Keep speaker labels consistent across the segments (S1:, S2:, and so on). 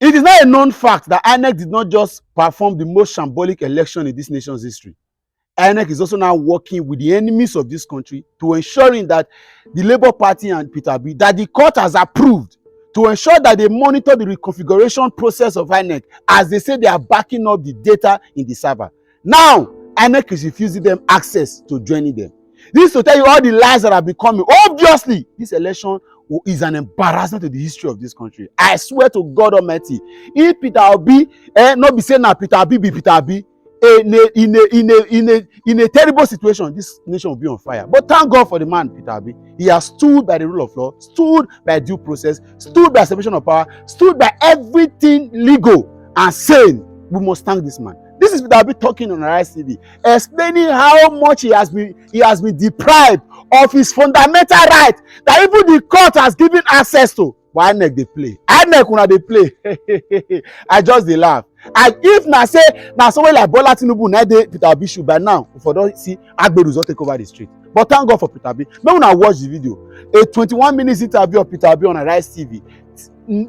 S1: It is not a known fact that INEC did not just perform the most shambolic election in this nation's history. INEC is also now working with the enemies of this country to ensuring that the Labour Party and Peter Obi, that the court has approved, to ensure that they monitor the reconfiguration process of INEC, as they say they are backing up the data in the server. Now, INEC is refusing them access to joining them. This to tell you all the lies that have been coming. Obviously, this election is an embarrassment to the history of this country. I swear to God Almighty, if Peter Obi, not be saying now Peter Obi be Peter Obi, in a terrible situation, this nation will be on fire. But thank God for the man, Peter Obi. He has stood by the rule of law, stood by due process, stood by separation of power, stood by everything legal and sane. We must thank this man. This is Peter Obi talking on Arise TV, explaining how much he has been deprived of his fundamental right that even the court has given access to. But INEC they play. INEC una they play. I just dey laugh. And if na say na someone like Bola Tinubu na dey Peter Obi should by now, for don't see Agberu don take over the street. But thank God for Peter Obi. Make una watch the video. A 21-minute interview of Peter Obi on Arise TV,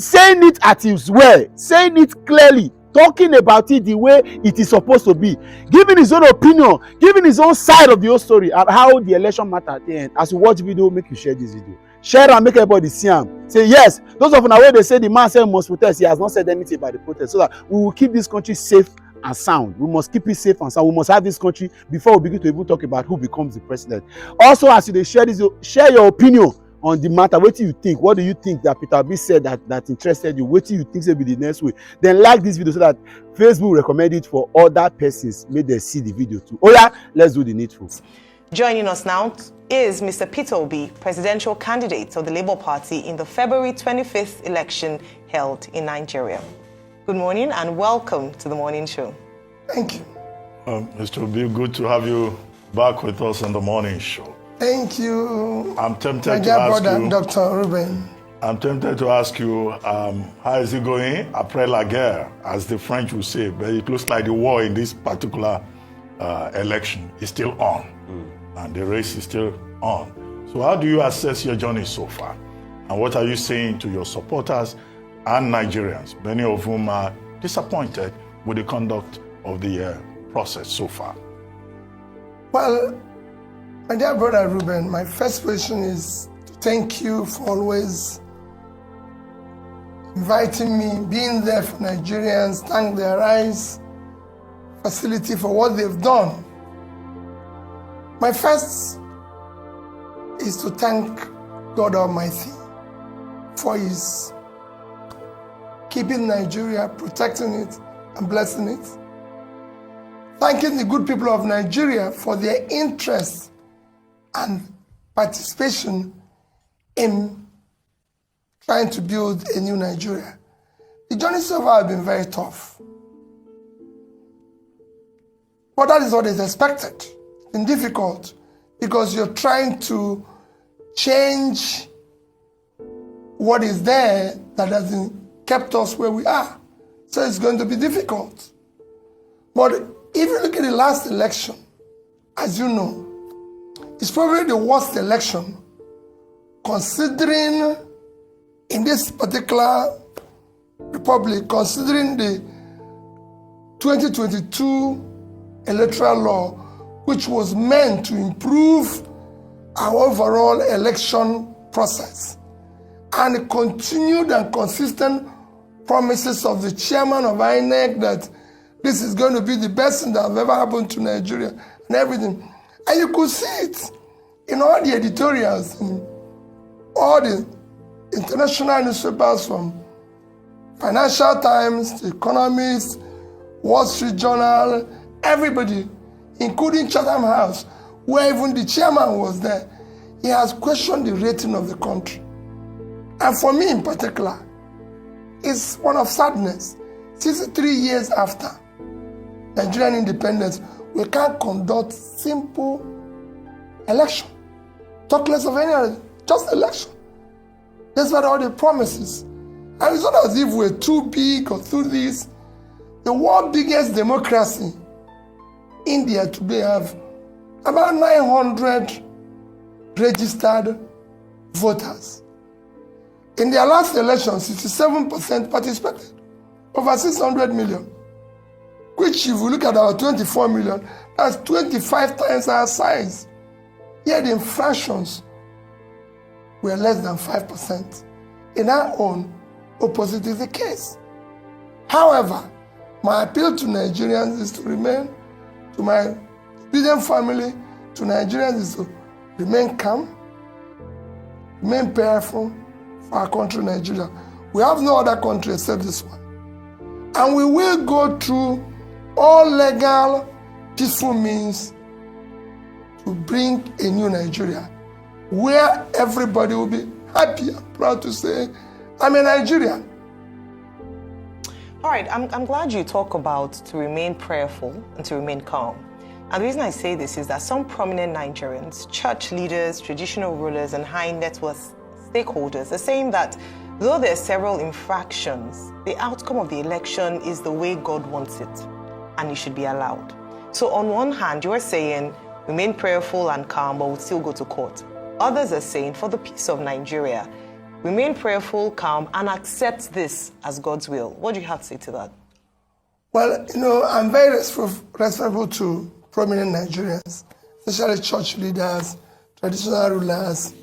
S1: saying it at his way, saying it clearly, talking about it the way it is supposed to be, giving his own opinion, giving his own side of the whole story and how the election matter at the end. As you watch the video, make you share this video. Share and make everybody see him. Say yes. Those of una where they say the man said must protest, he has not said anything about the protest, so that we will keep this country safe and sound. We must keep it safe and sound. We must have this country before we begin to even talk about who becomes the president. Also, as you share this, share your opinion on the matter. What do you think? What do you think that Peter Obi said that interested you? What do you think will be the next way? Then like this video so that Facebook recommend it for other persons. Make them see the video too. Oh yeah, let's do the needful.
S2: Joining us now is Mr. Peter Obi, presidential candidate of the Labour Party in the February 25th election held in Nigeria. Good morning and welcome to the morning show.
S3: Thank you.
S4: Mr. Obi, good to have you back with us on the morning show.
S3: Thank you.
S4: I'm tempted
S3: my
S4: to
S3: dear
S4: ask
S3: brother,
S4: you,
S3: Dr. Ruben.
S4: I'm tempted to ask you, how is it going? Après la guerre, as the French would say, but it looks like the war in this particular election is still on. And the race is still on. So how do you assess your journey so far? And what are you saying to your supporters and Nigerians, many of whom are disappointed with the conduct of the process so far?
S3: Well, my dear brother Ruben, my first question is to thank you for always inviting me, being there for Nigerians, thank the Arise facility for what they've done. My first is to thank God Almighty for His keeping Nigeria, protecting it, and blessing it. Thanking the good people of Nigeria for their interest and participation in trying to build a new Nigeria. The journey so far has been very tough. But that is what is expected. It's been difficult because you're trying to change what is there that hasn't kept us where we are. So it's going to be difficult. But if you look at the last election, as you know, it's probably the worst election considering in this particular republic, considering the 2022 electoral law, which was meant to improve our overall election process, and continued and consistent promises of the chairman of INEC that this is going to be the best thing that has ever happened to Nigeria and everything. And you could see it in all the editorials, in all the international newspapers from Financial Times, The Economist, Wall Street Journal, everybody, including Chatham House, where even the chairman was there. He has questioned the rating of the country. And for me in particular, it's one of sadness. 63 years after Nigerian independence, we can't conduct simple election. Talk less of any other, just election. Despite all the promises. And it's not as if we're too big or too this. The world's biggest democracy, India today, have about 900 registered voters. In their last election, 67% participated. over 600 million, which if you look at our 24 million, that's 25 times our size. Yet the infractions were less than 5%. In our own, opposite is the case. However, my appeal to Nigerians is to remain, to my obedient family, to Nigerians is to remain calm, remain prayerful for our country, Nigeria. We have no other country except this one. And we will go through all legal, peaceful means to bring a new Nigeria, where everybody will be happy and proud to say, I'm a Nigerian.
S2: All right, I'm glad you talk about to remain prayerful and to remain calm. And the reason I say this is that some prominent Nigerians, church leaders, traditional rulers, and high net worth stakeholders are saying that though there are several infractions, the outcome of the election is the way God wants it, and it should be allowed. So on one hand, you are saying remain prayerful and calm, but we'll still go to court. Others are saying for the peace of Nigeria, remain prayerful, calm, and accept this as God's will. What do you have to say to that?
S3: Well, I'm very respectful to prominent Nigerians, especially church leaders, traditional rulers,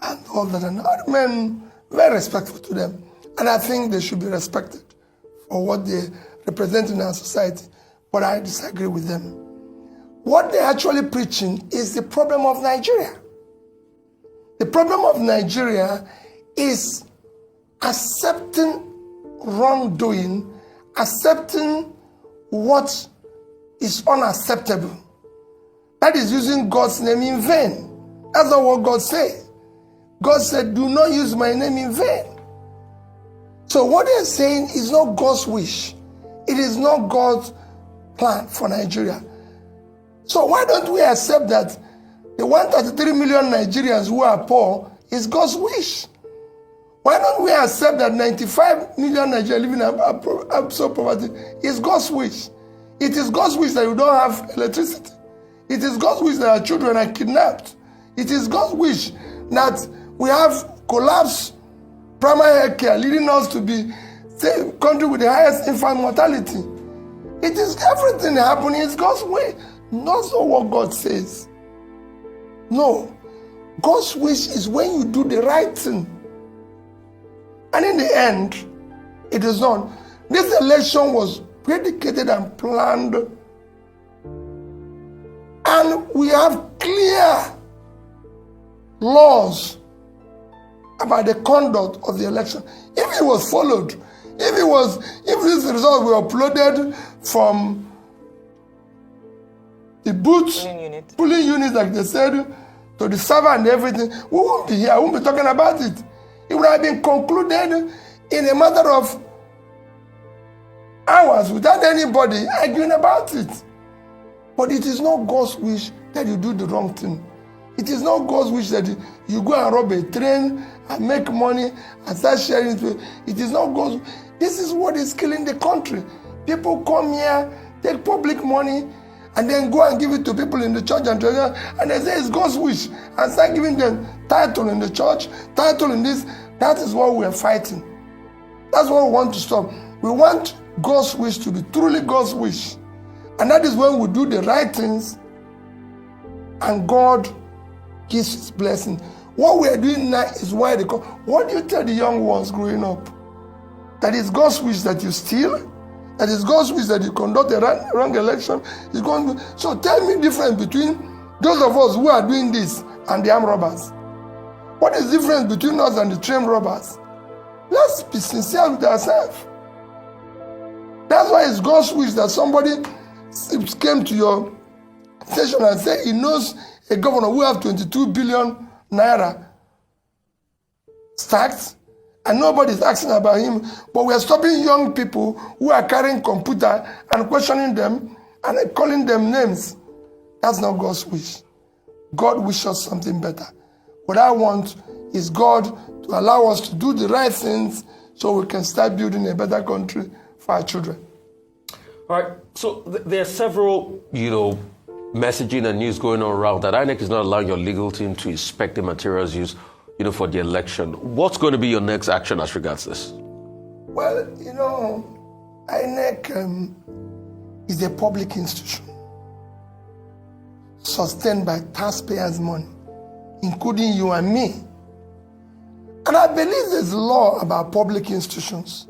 S3: and all that. And I remain very respectful to them. And I think they should be respected for what they represent in our society. But I disagree with them. What they're actually preaching is the problem of Nigeria. The problem of Nigeria is accepting wrongdoing, accepting what is unacceptable. That is using God's name in vain. That's not what God said. God said, do not use my name in vain. So what they're saying is not God's wish. It is not God's plan for Nigeria. So why don't we accept that the 133 million Nigerians who are poor is God's wish? Why don't we accept that 95 million Nigerians living in absolute poverty is God's wish? It is God's wish that you don't have electricity. It is God's wish that our children are kidnapped. It is God's wish that we have collapsed primary health care, leading us to be the country with the highest infant mortality. It is everything happening. It's God's way. Not so what God says. No. God's wish is when you do the right thing. And in the end, it is not. This election was predicated and planned. And we have clear laws about the conduct of the election. If it was followed, if these results were uploaded from the booth, polling units, like they said, to the server and everything, we won't be here, we won't be talking about it. It would have been concluded in a matter of hours without anybody arguing about it. But it is not God's wish that you do the wrong thing. It is not God's wish that you go and rob a train and make money and start sharing it. It is not God's. This is what is killing the country. People come here, take public money, and then go and give it to people in the church and treasure, and they say it's God's wish, and start giving them title in the church, title in this. That is what we are fighting. That's what we want to stop. We want God's wish to be truly God's wish. And that is when we do the right things and God gives his blessing. What we are doing now is why they call. What do you tell the young ones growing up? That is God's wish that you steal? That is God's wish that you conduct a wrong election? So tell me the difference between those of us who are doing this and the armed robbers. What is the difference between us and the train robbers? Let's be sincere with ourselves. That's why it's God's wish that somebody came to your station and said he knows a governor who have 22 billion naira stacked, and nobody's asking about him. But we are stopping young people who are carrying computer and questioning them and calling them names. That's not God's wish. God wishes something better. What I want is God to allow us to do the right things so we can start building a better country for our children.
S5: All right. So there are several, messaging and news going on around that INEC is not allowing your legal team to inspect the materials used, for the election. What's going to be your next action as regards this?
S3: Well, INEC is a public institution sustained by taxpayers' money, including you and me. And I believe there's law about public institutions.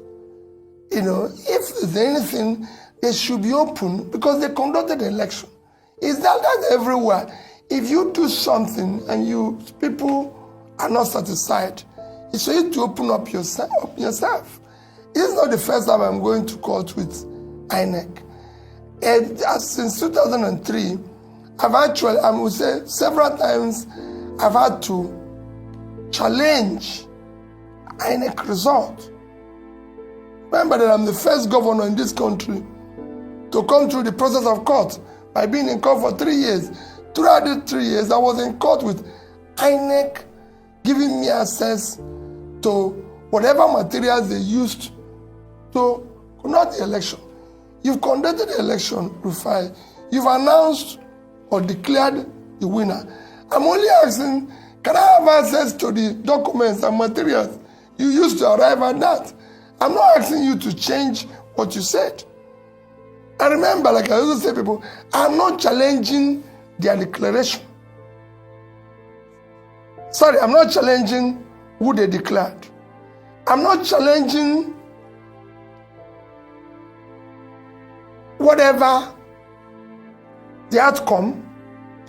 S3: You know, if there's anything, they should be open because they conducted the election. Is that everywhere? If you do something and people are not satisfied, it's for you to open up yourself. This is not the first time I'm going to court with INEC. And since 2003, I would say several times, I've had to challenge INEC result. Remember that I'm the first governor in this country to come through the process of court by being in court for 3 years. Throughout the 3 years, I was in court with INEC giving me access to whatever materials they used to conduct the election. You've conducted the election, Rufai. You've announced or declared the winner. I'm only asking, can I have access to the documents and materials you used to arrive at that? I'm not asking you to change what you said. And remember, like I also say people, I'm not challenging their declaration. Sorry, I'm not challenging who they declared. I'm not challenging whatever the outcome.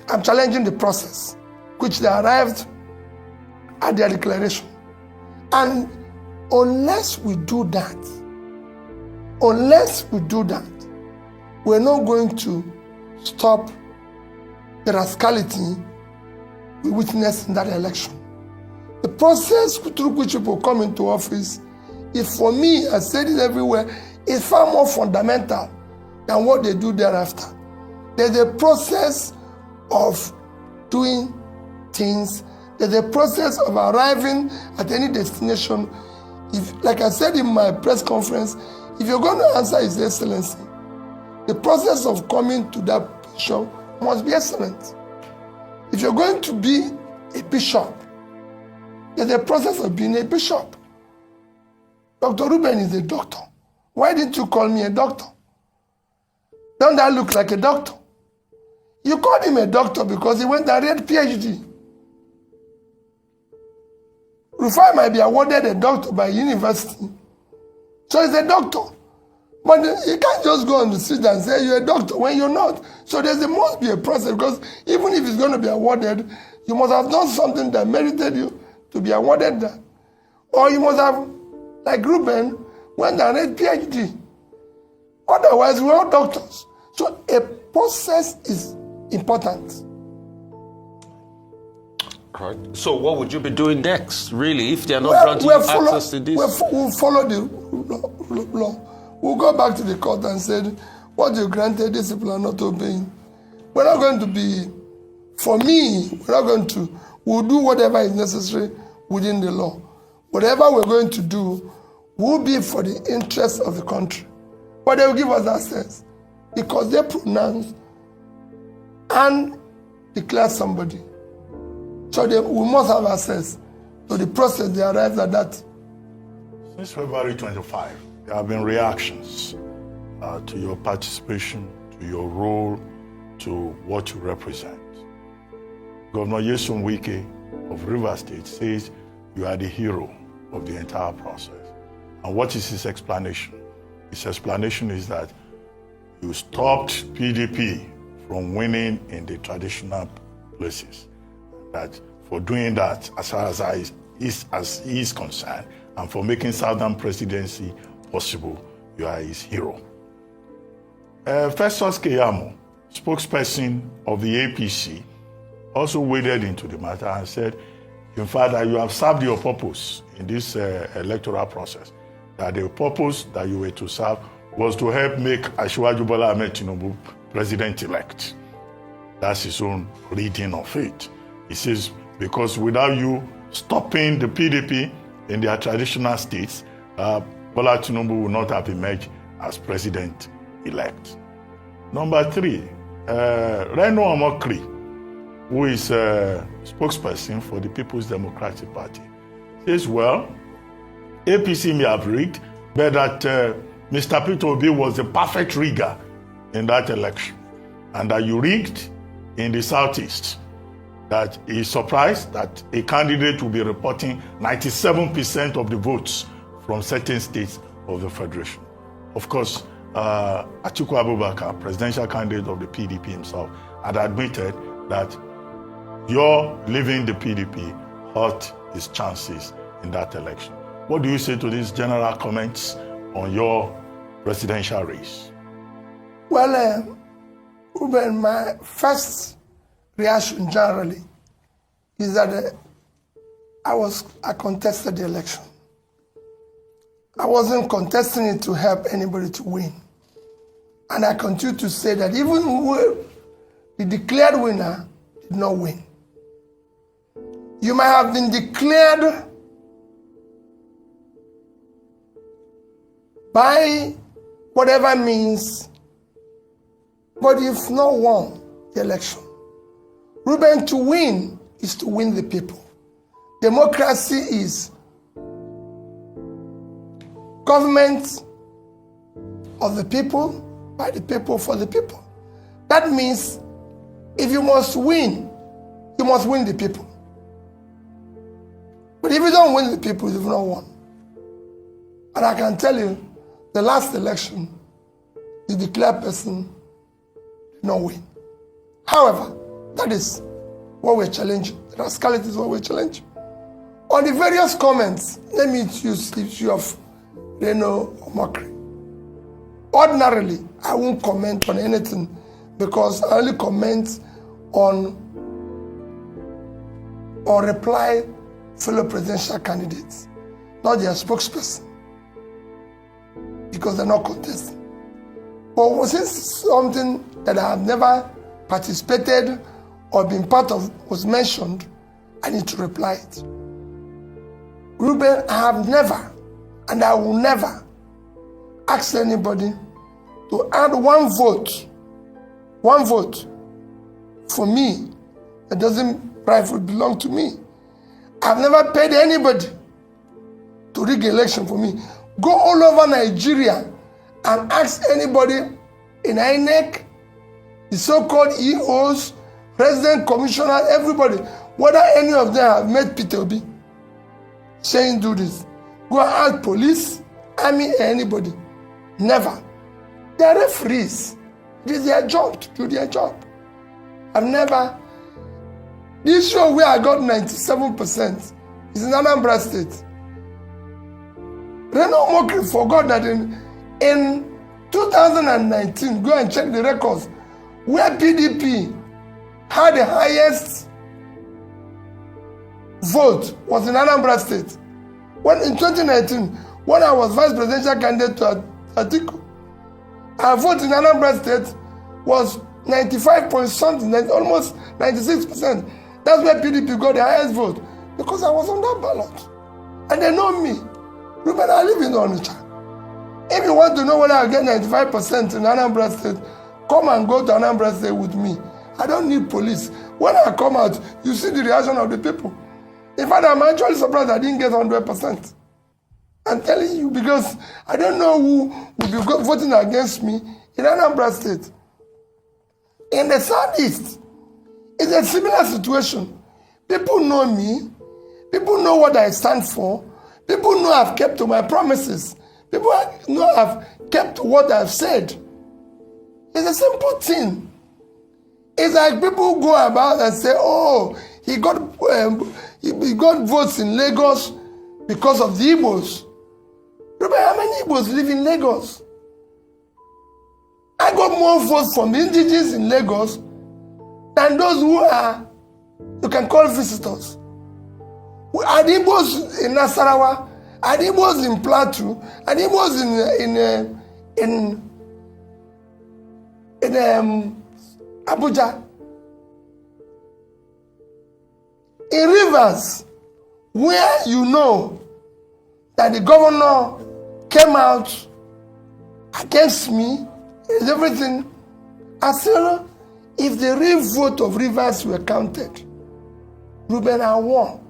S3: I'm challenging the process which they arrived at their declaration. And unless we do that, we're not going to stop the rascality we witnessed in that election. The process through which people come into office is, for me, I said it everywhere, is far more fundamental than what they do thereafter. There's a process of doing things. There's a process of arriving at any destination. If, like I said in my press conference, if you're going to answer His Excellency, the process of coming to that position must be excellent. If you're going to be a bishop, there's a process of being a bishop. Dr. Ruben is a doctor. Why didn't you call me a doctor? Don't that look like a doctor? You called him a doctor because he went and read PhD. Rufai might be awarded a doctor by university, so he's a doctor. But you can't just go on the street and say you're a doctor when you're not. So there must be a process, because even if it's going to be awarded, you must have done something that merited you to be awarded that. Or you must have, like Ruben, went and read PhD. Otherwise, we're all doctors. So a process is important.
S5: Right. So what would you be doing next, really, if they're not granting you access to this?
S3: We'll follow the law. We'll go back to the court and say, what you granted, these people are not obeying. We're not going to be, for me, we'll do whatever is necessary within the law. Whatever we're going to do will be for the interest of the country. But they will give us access because they pronounce and declare somebody. So we must have access to the process they arrived at that.
S4: Since February 25, there have been reactions to your participation, to your role, to what you represent. Governor Nyesom Wike of Rivers State says you are the hero of the entire process. And what is his explanation? His explanation is that you stopped PDP from winning in the traditional places. That for doing that, as far as he is concerned, and for making Southern presidency possible, you are his hero. Festus Keyamo, spokesperson of the APC, also waded into the matter and said, in fact, that you have served your purpose in this electoral process. That the purpose that you were to serve was to help make Asiwaju Bola Ahmed Tinubu president-elect. That's his own reading of it. He says, because without you stopping the PDP in their traditional states, Bola Tinubu will not have emerged as president-elect. Number 3, Reno Omokri, who is a spokesperson for the People's Democratic Party, says, well, APC may have rigged, but that Mr. Peter Obi was the perfect rigger in that election, and that you rigged in the Southeast, that he's surprised that a candidate will be reporting 97% of the votes from certain states of the Federation. Of course, Atiku Abubakar, presidential candidate of the PDP himself, had admitted that your leaving the PDP hurt his chances in that election. What do you say to these general comments on your presidential race?
S3: Well, Ruben, my first reaction generally is that I contested the election. I wasn't contesting it to help anybody to win. And I continue to say that even the declared winner did not win. You might have been declared by whatever means, but you've not won the election. Ruben, to win is to win the people. Democracy is government of the people, by the people, for the people. That means if you must win, you must win the people. But if you don't win the people, you've not won. And I can tell you, the last election, the declared person did not win. However, that is what we're challenging. The rascality is what we're challenging. On the various comments, let me use the issue of Reno or mockery. Ordinarily, I won't comment on anything because I only comment on or reply fellow presidential candidates, not their spokesperson, because they're not contesting. But since something that I have never participated or been part of was mentioned, I need to reply it. Ruben, I have never, and I will never ask anybody to add one vote for me that doesn't rightfully belong to me. I've never paid anybody to rig election for me. Go all over Nigeria and ask anybody in INEC, the so-called EOs, resident commissioner, everybody, whether any of them have met Peter Obi saying do this. Go and ask police, army, anybody. Never. They are referees. It is their job to do their job. I've never. This show where I got 97% is in Anambra State. Reno Mokri forgot that in 2019, go and check the records, where PDP had the highest vote was in Anambra State. When in 2019, when I was vice presidential candidate to Atiku, our vote in Anambra State was 95 point something, almost 96%. That's where PDP got the highest vote, because I was on that ballot. And they know me. Ruben, I live in Onitsha. If you want to know whether I get 95% in Anambra State, come and go to Anambra State with me. I don't need police. When I come out, you see the reaction of the people. In fact, I'm actually surprised I didn't get 100%. I'm telling you, because I don't know who will be voting against me in Anambra State. In the Southeast, it's a similar situation. People know me. People know what I stand for. People know I've kept to my promises. People know I've kept what I've said. It's a simple thing. It's like people go about and say, oh, he got votes in Lagos because of the Igbos. Remember how many Igbos live in Lagos? I got more votes from the indigenous in Lagos than those who are, you can call visitors. Are the Igbos in Nasarawa? Are the Igbos in Plateau? Are the Igbos in Abuja? In Rivers, where you know that the governor came out against me, is everything. I said, if the real vote of Rivers were counted, Ruben, I won.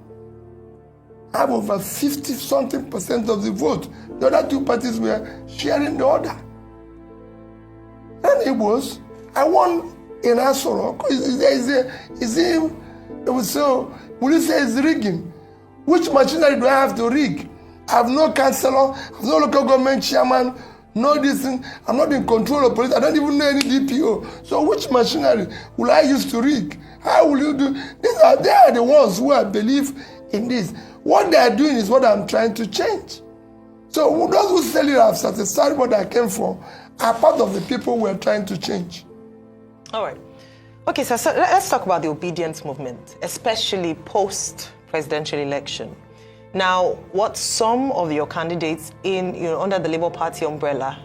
S3: have over 50-something% of the vote. The other two parties were sharing the order. And it was, I won in Asoro. It was so, will you say it's rigging? Which machinery do I have to rig? I have no councillor, I have no local government chairman, no this thing. I'm not in control of police. I don't even know any DPO. So which machinery will I use to rig? How will you do? They are the ones who I believe in this. What they are doing is what I'm trying to change. So those who say it have satisfied what I came for are part of the people we are trying to change.
S2: All right. Okay, so let's talk about the obedience movement, especially post-presidential election. Now, what some of your candidates under the Labour Party umbrella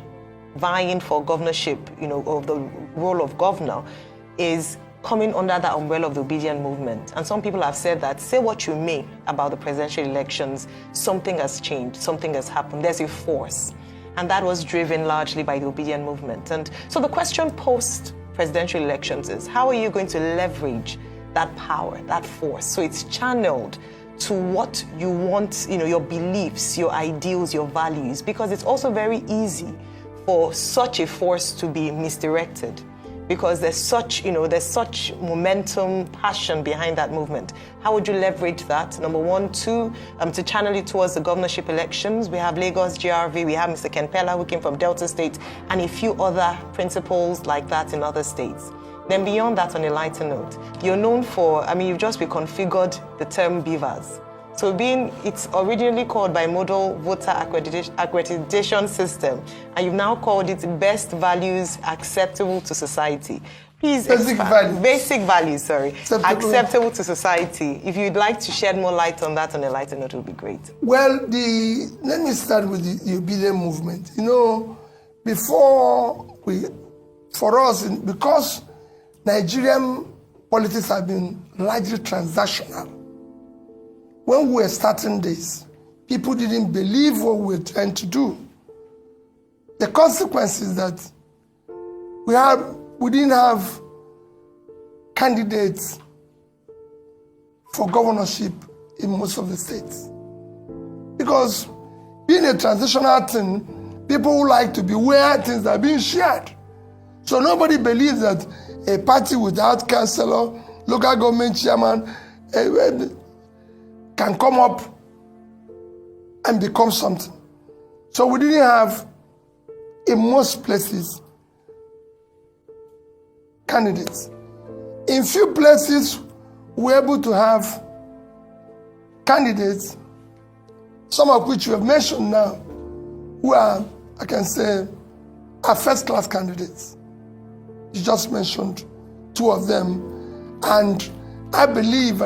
S2: vying for governorship, of the role of governor, is coming under that umbrella of the obedient movement. And some people have said that, say what you may about the presidential elections, something has changed, something has happened, there's a force. And that was driven largely by the obedient movement. And so the question post-presidential elections is, how are you going to leverage that power, that force, so it's channeled to what you want, your beliefs, your ideals, your values? Because it's also very easy for such a force to be misdirected, because there's such momentum, passion behind that movement. How would you leverage that? Number one. Two, to channel it towards the governorship elections. We have Lagos GRV, we have Mr. Ken Pella, who came from Delta State, and a few other principles like that in other states. Then beyond that, on a lighter note, you're known for, you've just reconfigured the term beavers. So it's originally called Bimodal Voter Accreditation System, and you've now called it Best Values Acceptable to Society. Please expand. Basic values, sorry. Acceptable to society. If you'd like to shed more light on that on a lighter note, it would be great.
S3: Well, let me start with the obedient movement. Because Nigerian politics have been largely transactional, when we were starting this, people didn't believe what we were trying to do. The consequence is that we didn't have candidates for governorship in most of the states. Because being a transitional thing, people who like to be where things are being shared. So nobody believes that a party without councillor, local government chairman, can come up and become something. So we didn't have, in most places, candidates. In few places, we were able to have candidates, some of which you have mentioned now, who are, I can say, are first-class candidates. You just mentioned two of them, and I believe